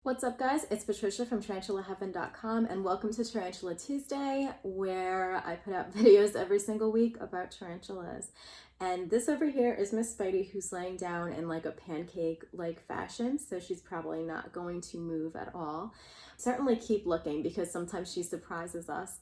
What's up, guys? It's Patricia from TarantulaHeaven.com, and welcome to Tarantula Tuesday, where I put out videos every single week about tarantulas. And this over here is Miss Spidey, who's laying down in like a pancake-like fashion, so she's probably not going to move at all. Certainly keep looking because sometimes she surprises us.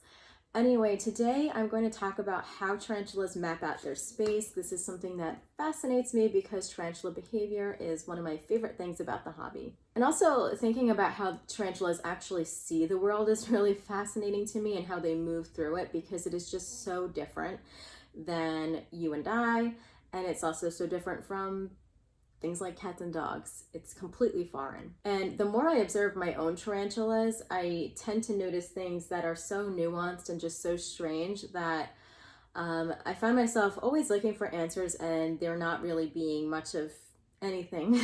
Anyway, today I'm going to talk about how tarantulas map out their space. This is something that fascinates me because tarantula behavior is one of my favorite things about the hobby. And also thinking about how tarantulas actually see the world is really fascinating to me, and how they move through it, because it is just so different than you and I. And it's also so different from things like cats and dogs. It's completely foreign. And the more I observe my own tarantulas, I tend to notice things that are so nuanced and just so strange that I find myself always looking for answers, and they're not really being much of anything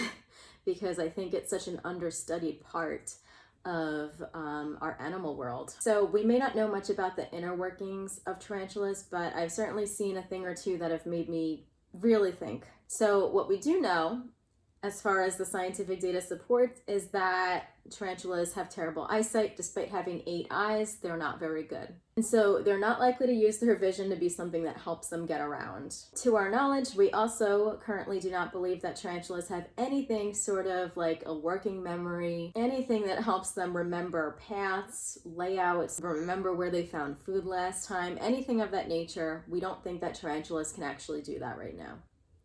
because I think it's such an understudied part of our animal world. So we may not know much about the inner workings of tarantulas, but I've certainly seen a thing or two that have made me really think. So what we do know, as far as the scientific data supports, is that tarantulas have terrible eyesight. Despite having 8 eyes, they're not very good. And so they're not likely to use their vision to be something that helps them get around. To our knowledge, we also currently do not believe that tarantulas have anything sort of like a working memory, anything that helps them remember paths, layouts, remember where they found food last time, anything of that nature. We don't think that tarantulas can actually do that right now.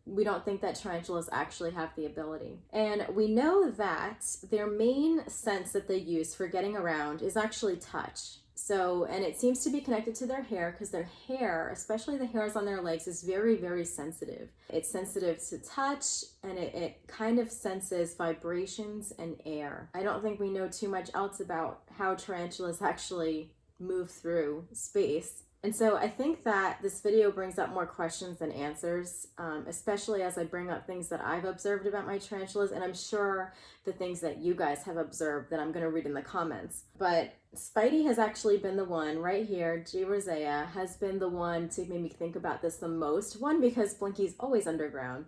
We don't think that tarantulas actually have the ability. And we know that their main sense that they use for getting around is actually touch. So, and it seems to be connected to their hair, because their hair, especially the hairs on their legs, is very, very sensitive. It's sensitive to touch, and it kind of senses vibrations and air. I don't think we know too much else about how tarantulas actually move through space. And so I think that this video brings up more questions than answers, especially as I bring up things that I've observed about my tarantulas, and I'm sure the things that you guys have observed that I'm going to read in the comments. But Spidey has actually been the one right here, G. rosea, has been the one to make me think about this the most. One, because Blinky's always underground.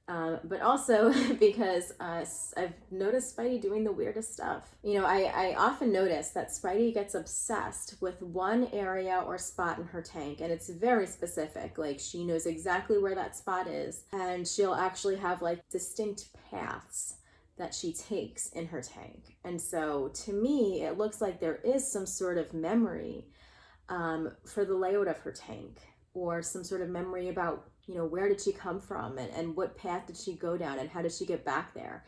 But also because I've noticed Spidey doing the weirdest stuff. You know, I often notice that Spidey gets obsessed with one area or spot in her tank, and it's very specific. Like, she knows exactly where that spot is, and she'll actually have like distinct paths that she takes in her tank. And so to me, it looks like there is some sort of memory for the layout of her tank, or some sort of memory about, you know, where did she come from, and what path did she go down, and how did she get back there.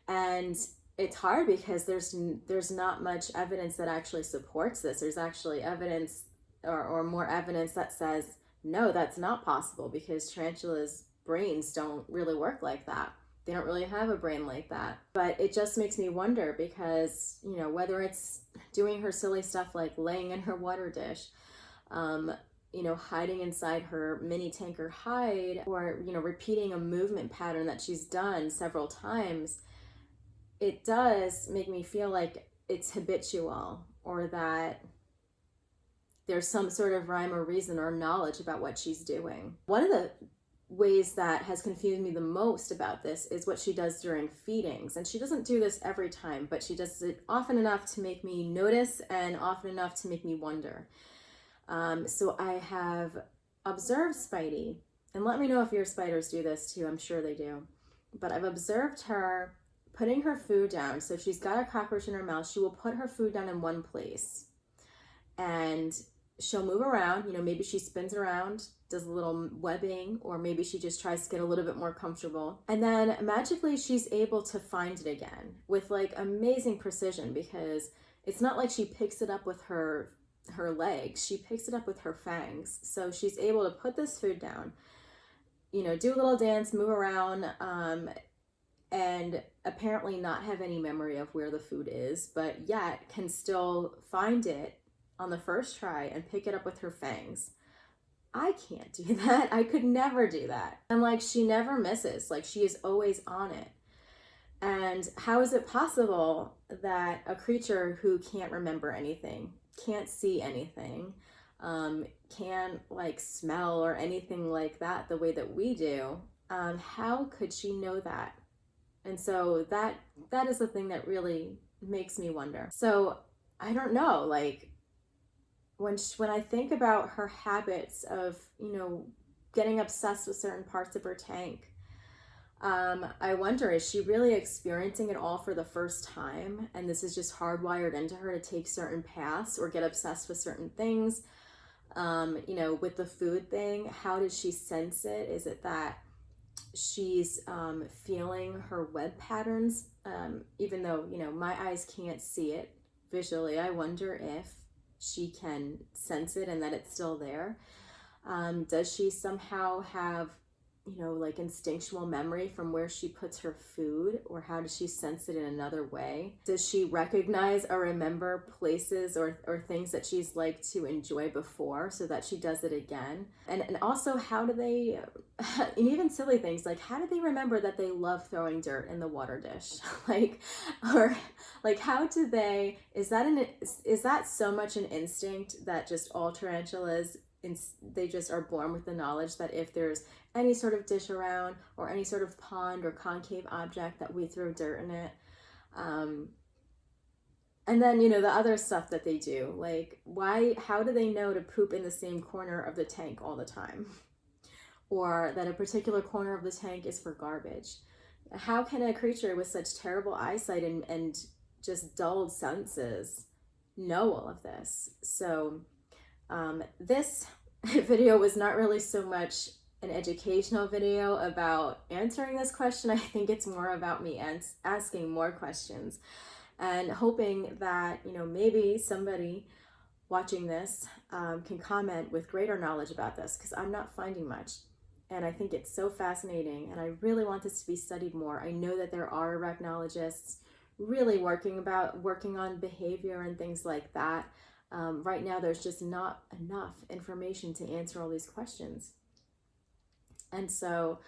And it's hard because there's not much evidence that actually supports this. There's actually evidence or more evidence that says, no, that's not possible, because tarantulas' brains don't really work like that. They don't really have a brain like that. But it just makes me wonder, because, you know, whether it's doing her silly stuff like laying in her water dish, you know, hiding inside her mini tanker hide, or, you know, repeating a movement pattern that she's done several times, it does make me feel like it's habitual, or that there's some sort of rhyme or reason or knowledge about what she's doing. One of the ways that has confused me the most about this is what she does during feedings. And she doesn't do this every time, but she does it often enough to make me notice, and often enough to make me wonder. So I have observed Spidey, and let me know if your spiders do this too, I'm sure they do. But I've observed her putting her food down. So if she's got a cockroach in her mouth, she will put her food down in one place, and she'll move around. You know, maybe she spins around, does a little webbing, or maybe she just tries to get a little bit more comfortable. And then magically she's able to find it again with like amazing precision, because it's not like she picks it up with her legs, she picks it up with her fangs. So she's able to put this food down, you know, do a little dance, move around, and apparently not have any memory of where the food is, but yet can still find it on the first try and pick it up with her fangs. I can't do that. I could never do that. And like, she never misses, like she is always on it. And how is it possible that a creature who can't remember anything, can't see anything, can't like smell or anything like that the way that we do, how could she know that? And so that is the thing that really makes me wonder. So I don't know, like when I think about her habits of, getting obsessed with certain parts of her tank, I wonder, is she really experiencing it all for the first time? And this is just hardwired into her to take certain paths or get obsessed with certain things? With the food thing, how does she sense it? Is it that she's feeling her web patterns? Even though, my eyes can't see it visually, I wonder if she can sense it and that it's still there. Does she somehow have, like instinctual memory from where she puts her food, or how does she sense it in another way? Does she recognize or remember places or things that she's liked to enjoy before so that she does it again? And also, how do they, and even silly things, like how do they remember that they love throwing dirt in the water dish? Or like, how do they, is that so much an instinct that just all tarantulas, they just are born with the knowledge that if there's any sort of dish around or any sort of pond or concave object, that we throw dirt in it? And then, the other stuff that they do, like how do they know to poop in the same corner of the tank all the time? Or that a particular corner of the tank is for garbage? How can a creature with such terrible eyesight and just dulled senses know all of this? So this video was not really so much an educational video about answering this question. I think it's more about me asking more questions and hoping that, maybe somebody watching this can comment with greater knowledge about this, because I'm not finding much. And I think it's so fascinating, and I really want this to be studied more. I know that there are arachnologists really working on behavior and things like that. Right now, there's just not enough information to answer all these questions. And so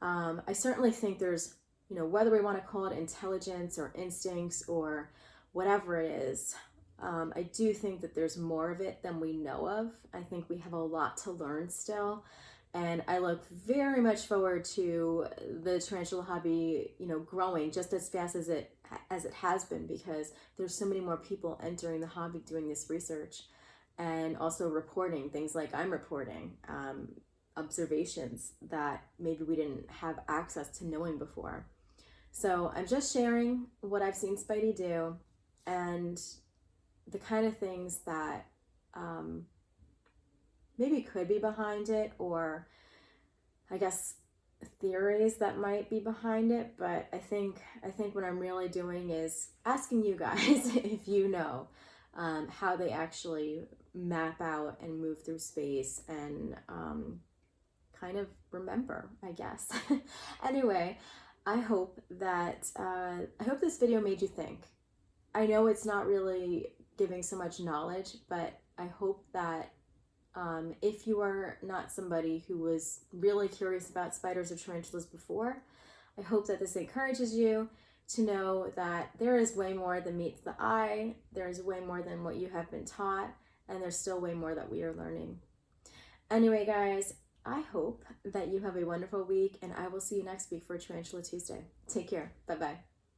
I certainly think there's, whether we want to call it intelligence or instincts or whatever it is, I do think that there's more of it than we know of. I think we have a lot to learn still. And I look very much forward to the tarantula hobby, growing just as fast as it has been, because there's so many more people entering the hobby doing this research, and also reporting things like I'm reporting, observations that maybe we didn't have access to knowing before. So I'm just sharing what I've seen Spidey do, and the kind of things that maybe could be behind it, or I guess theories that might be behind it. But I think what I'm really doing is asking you guys if you know how they actually map out and move through space and kind of remember, I guess. Anyway, I hope this video made you think. I know it's not really giving so much knowledge, but I hope that if you are not somebody who was really curious about spiders or tarantulas before, I hope that this encourages you to know that there is way more than meets the eye, there is way more than what you have been taught, and there's still way more that we are learning. Anyway, guys, I hope that you have a wonderful week, and I will see you next week for Tarantula Tuesday. Take care. Bye-bye.